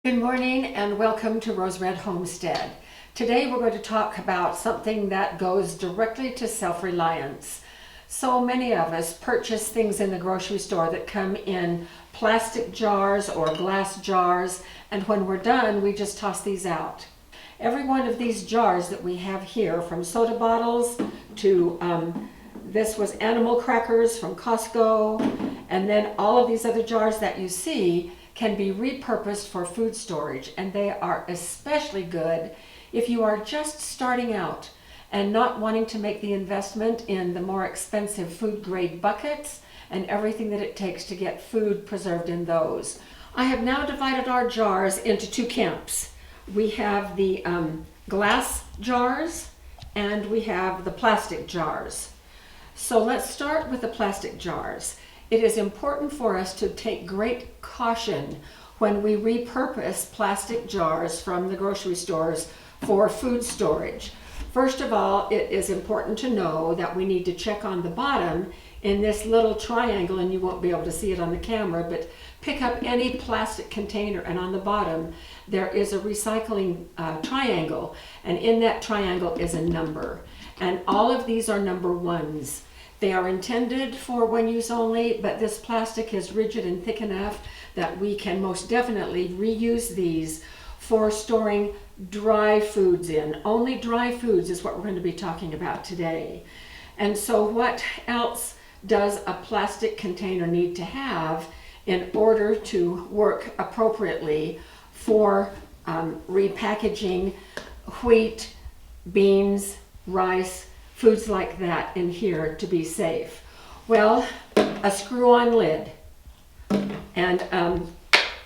Good morning and welcome to Rose Red Homestead. Today we're going to talk about something that goes directly to self-reliance. So many of us purchase things in the grocery store that come in plastic jars or glass jars, and when we're done we just toss these out. Every one of these jars that we have here, from soda bottles to this was animal crackers from Costco, and then all of these other jars that you see can be repurposed for food storage, and they are especially good if you are just starting out and not wanting to make the investment in the more expensive food grade buckets and everything that it takes to get food preserved in those. I have now divided our jars into two camps. We have the glass jars and we have the plastic jars. So let's start with the plastic jars. It is important for us to take great caution when we repurpose plastic jars from the grocery stores for food storage. First of all, it is important to know that we need to check on the bottom in this little triangle, and you won't be able to see it on the camera, but pick up any plastic container, and on the bottom there is a recycling triangle, and in that triangle is a number. And all of these are number ones. They are intended for one use only, but this plastic is rigid and thick enough that we can most definitely reuse these for storing dry foods in. Only dry foods is what we're going to be talking about today. And so what else does a plastic container need to have in order to work appropriately for repackaging wheat, beans, rice, foods like that in here to be safe? Well, a screw-on lid, and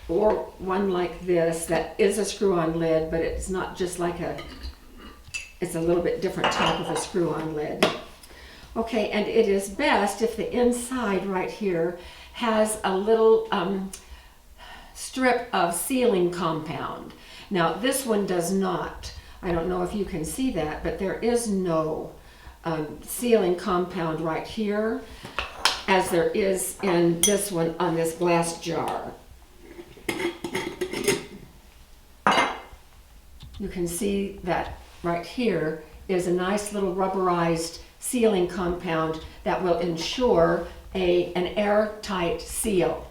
or one like this that is a screw-on lid, but it's not just like it's a little bit different type of a screw-on lid. Okay, and it is best if the inside right here has a little strip of sealing compound. Now this one does not. I don't know if you can see that, but there is no sealing compound right here as there is in this one on this glass jar. You can see that right here is a nice little rubberized sealing compound that will ensure an airtight seal.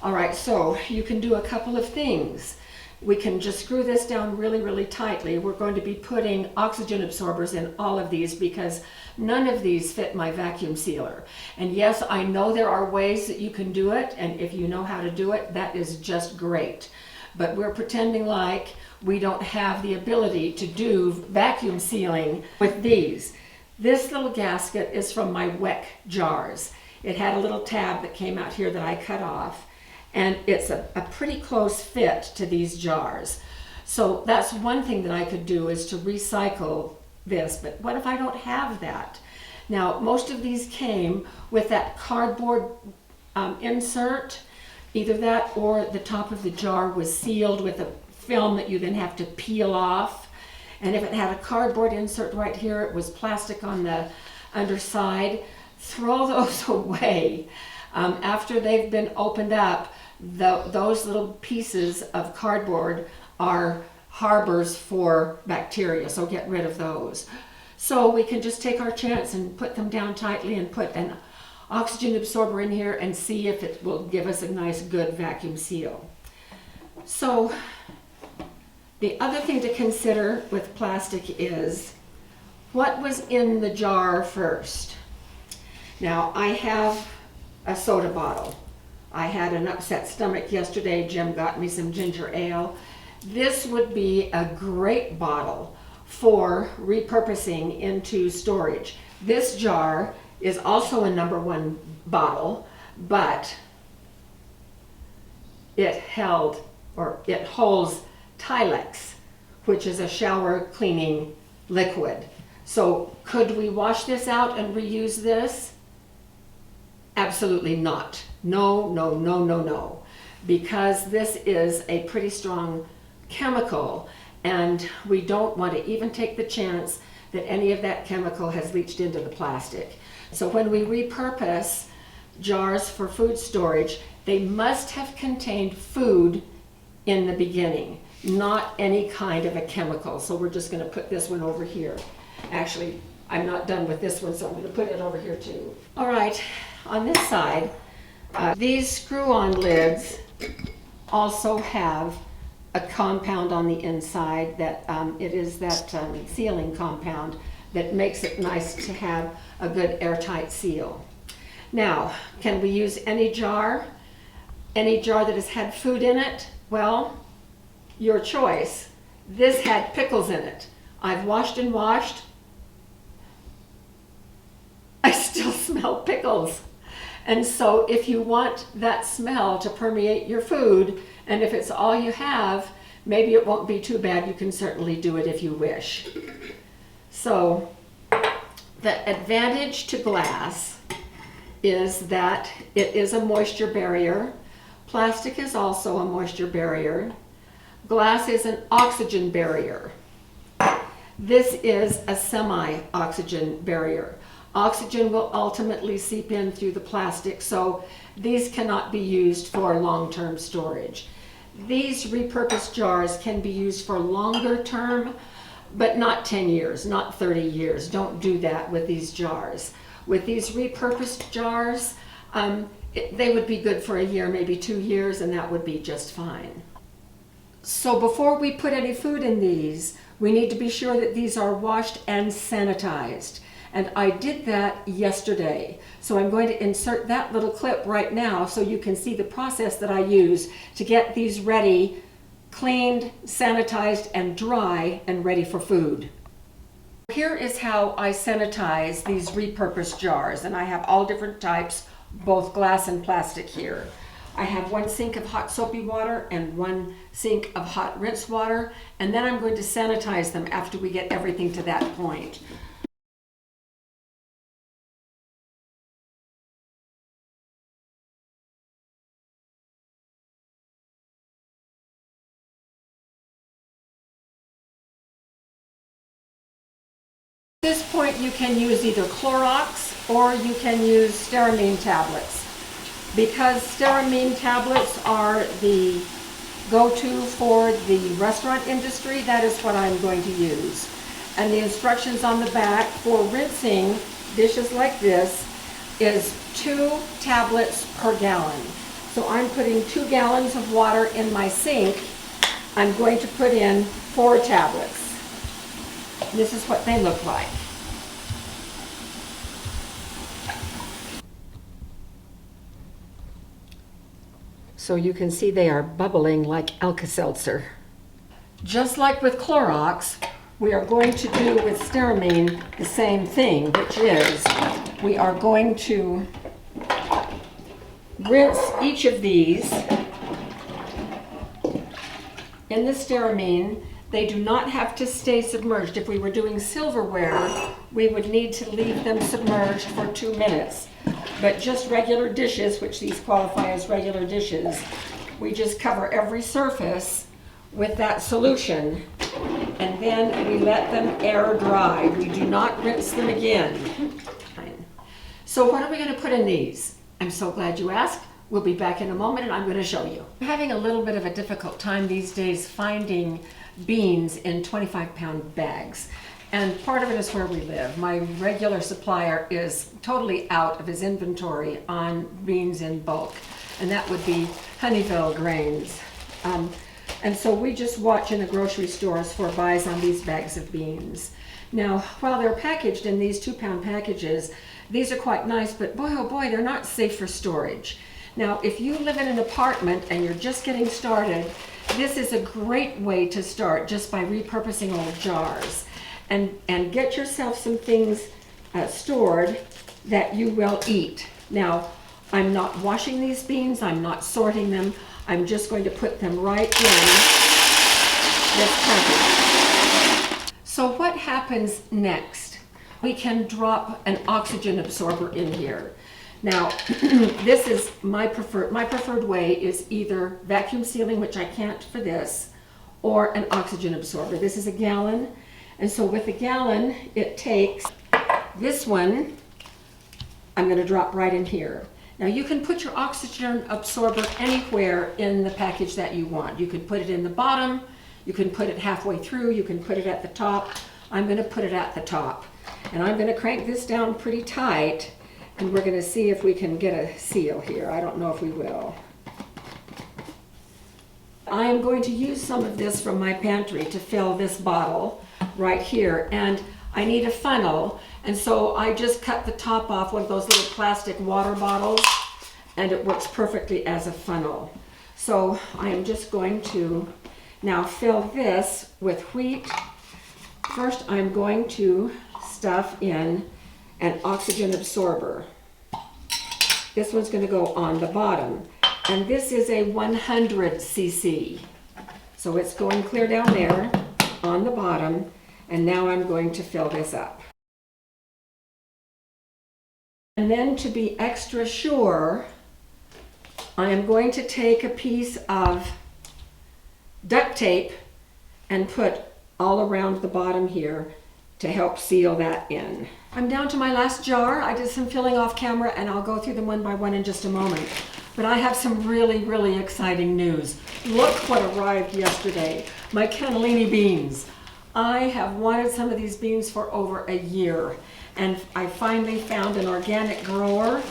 All right, so you can do a couple of things. We can just screw this down really, really tightly. We're going to be putting oxygen absorbers in all of these because none of these fit my vacuum sealer. And yes, I know there are ways that you can do it, and if you know how to do it, that is just great. But we're pretending like we don't have the ability to do vacuum sealing with these. This little gasket is from my WEC jars. It had a little tab that came out here that I cut off, and it's a pretty close fit to these jars. So that's one thing that I could do, is to recycle this. But what if I don't have that? Now, most of these came with that cardboard insert. Either that or the top of the jar was sealed with a film that you then have to peel off. And if it had a cardboard insert right here, it was plastic on the underside. Throw those away. After they've been opened up, those little pieces of cardboard are harbors for bacteria, so get rid of those. So we can just take our chance and put them down tightly and put an oxygen absorber in here and see if it will give us a nice good vacuum seal. So the other thing to consider with plastic is what was in the jar first. Now I have a soda bottle. I had an upset stomach yesterday. Jim got me some ginger ale. This would be a great bottle for repurposing into storage. This jar is also a number one bottle, but it holds Tilex, which is a shower cleaning liquid. So could we wash this out and reuse this? Absolutely not. No, no, no, no, no. Because this is a pretty strong chemical, and we don't want to even take the chance that any of that chemical has leached into the plastic. So when we repurpose jars for food storage, they must have contained food in the beginning, not any kind of a chemical. So we're just going to put this one over here. Actually, I'm not done with this one, so I'm going to put it over here too. All right, on this side, these screw-on lids also have a compound on the inside that it is that sealing compound that makes it nice to have a good airtight seal. Now, can we use any jar? Any jar that has had food in it? Well, your choice. This had pickles in it. I've washed and washed. I still smell pickles. And so if you want that smell to permeate your food, and if it's all you have, maybe it won't be too bad. You can certainly do it if you wish. So the advantage to glass is that it is a moisture barrier. Plastic is also a moisture barrier. Glass is an oxygen barrier. This is a semi-oxygen barrier. Oxygen will ultimately seep in through the plastic, so these cannot be used for long-term storage. These repurposed jars can be used for longer term, but not 10 years, not 30 years. Don't do that with these jars. With these repurposed jars, they would be good for a year, maybe 2 years, and that would be just fine. So before we put any food in these, we need to be sure that these are washed and sanitized. And I did that yesterday. So I'm going to insert that little clip right now so you can see the process that I use to get these ready, cleaned, sanitized, and dry and ready for food. Here is how I sanitize these repurposed jars, and I have all different types, both glass and plastic here. I have 1 sink of hot soapy water and 1 sink of hot rinse water, and then I'm going to sanitize them after we get everything to that point. At this point, you can use either Clorox or you can use stearamine tablets. Because stearamine tablets are the go-to for the restaurant industry, that is what I'm going to use. And the instructions on the back for rinsing dishes like this is 2 tablets per gallon. So I'm putting 2 gallons of water in my sink. I'm going to put in 4 tablets. This is what they look like. So you can see they are bubbling like Alka-Seltzer. Just like with Clorox, we are going to do with stearamine the same thing, which is we are going to rinse each of these in the stearamine. They do not have to stay submerged. If we were doing silverware, we would need to leave them submerged for 2 minutes. But just regular dishes, which these qualify as regular dishes, we just cover every surface with that solution, and then we let them air dry. We do not rinse them again. So what are we going to put in these? I'm so glad you asked. We'll be back in a moment and I'm going to show you. I'm having a little bit of a difficult time these days finding beans in 25-pound bags. And part of it is where we live. My regular supplier is totally out of his inventory on beans in bulk, and that would be Honeyville Grains. And so we just watch in the grocery stores for buys on these bags of beans. Now, while they're packaged in these 2-pound packages, these are quite nice, but boy, oh boy, they're not safe for storage. Now, if you live in an apartment and you're just getting started, this is a great way to start just by repurposing old jars. And get yourself some things stored that you will eat. Now, I'm not washing these beans, I'm not sorting them, I'm just going to put them right in this package. So what happens next? We can drop an oxygen absorber in here. Now, this is my preferred way is either vacuum sealing, which I can't for this, or an oxygen absorber. This is a gallon. And so with a gallon, it takes this one, I'm going to drop right in here. Now you can put your oxygen absorber anywhere in the package that you want. You can put it in the bottom, you can put it halfway through, you can put it at the top. I'm going to put it at the top. And I'm going to crank this down pretty tight, and we're going to see if we can get a seal here. I don't know if we will. I am going to use some of this from my pantry to fill this bottle right here, and I need a funnel, and so I just cut the top off one of those little plastic water bottles, and it works perfectly as a funnel. So I am just going to now fill this with wheat. First I'm going to stuff in an oxygen absorber. This one's going to go on the bottom. And this is a 100 cc. So it's going clear down there on the bottom. And now I'm going to fill this up. And then to be extra sure, I am going to take a piece of duct tape and put all around the bottom here to help seal that in. I'm down to my last jar. I did some filling off camera, and I'll go through them one by one in just a moment. But I have some really, really exciting news. Look what arrived yesterday. My cannellini beans. I have wanted some of these beans for over a year, and I finally found an organic grower,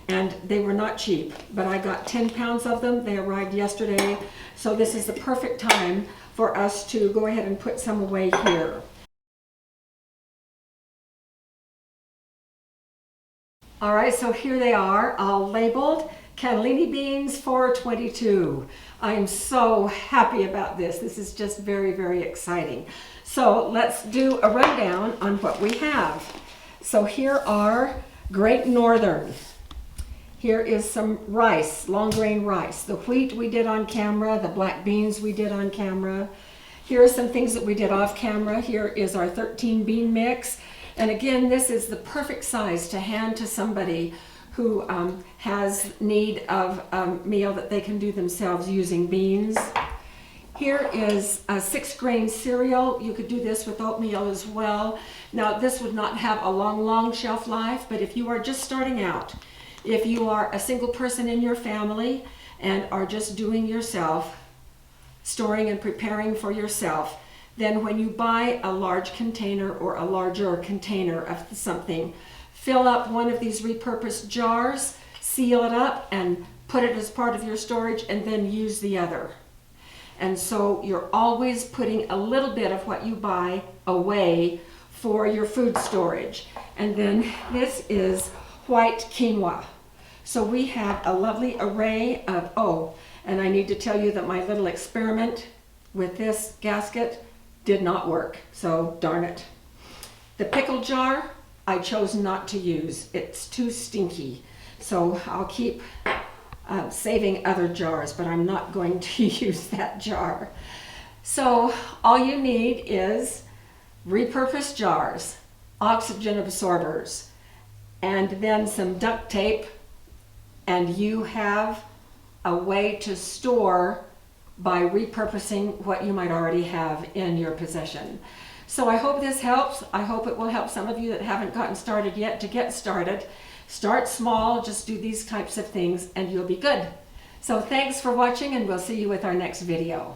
and they were not cheap, but I got 10 pounds of them. They arrived yesterday, so this is the perfect time for us to go ahead and put some away here. All right, so here they are, all labeled. Cannellini beans for 22. I am so happy about this. This is just very, very exciting. So let's do a rundown on what we have. So here are Great Northern. Here is some rice, long grain rice. The wheat we did on camera, the black beans we did on camera. Here are some things that we did off camera. Here is our 13 bean mix. And again, this is the perfect size to hand to somebody who has need of a meal that they can do themselves using beans. Here is a 6-grain cereal. You could do this with oatmeal as well. Now this would not have a long shelf life, but if you are just starting out, if you are a single person in your family and are just doing yourself, storing and preparing for yourself, then when you buy a large container or a larger container of something, fill up one of these repurposed jars, seal it up, and put it as part of your storage, and then use the other. And so you're always putting a little bit of what you buy away for your food storage. And then this is white quinoa. So we have a lovely array of, oh, and I need to tell you that my little experiment with this gasket did not work, so darn it. The pickle jar, I chose not to use. It's too stinky. So I'll keep saving other jars, but I'm not going to use that jar. So all you need is repurposed jars, oxygen absorbers, and then some duct tape, and you have a way to store by repurposing what you might already have in your possession. So I hope this helps. I hope it will help some of you that haven't gotten started yet to get started. Start small, just do these types of things, and you'll be good. So thanks for watching, and we'll see you with our next video.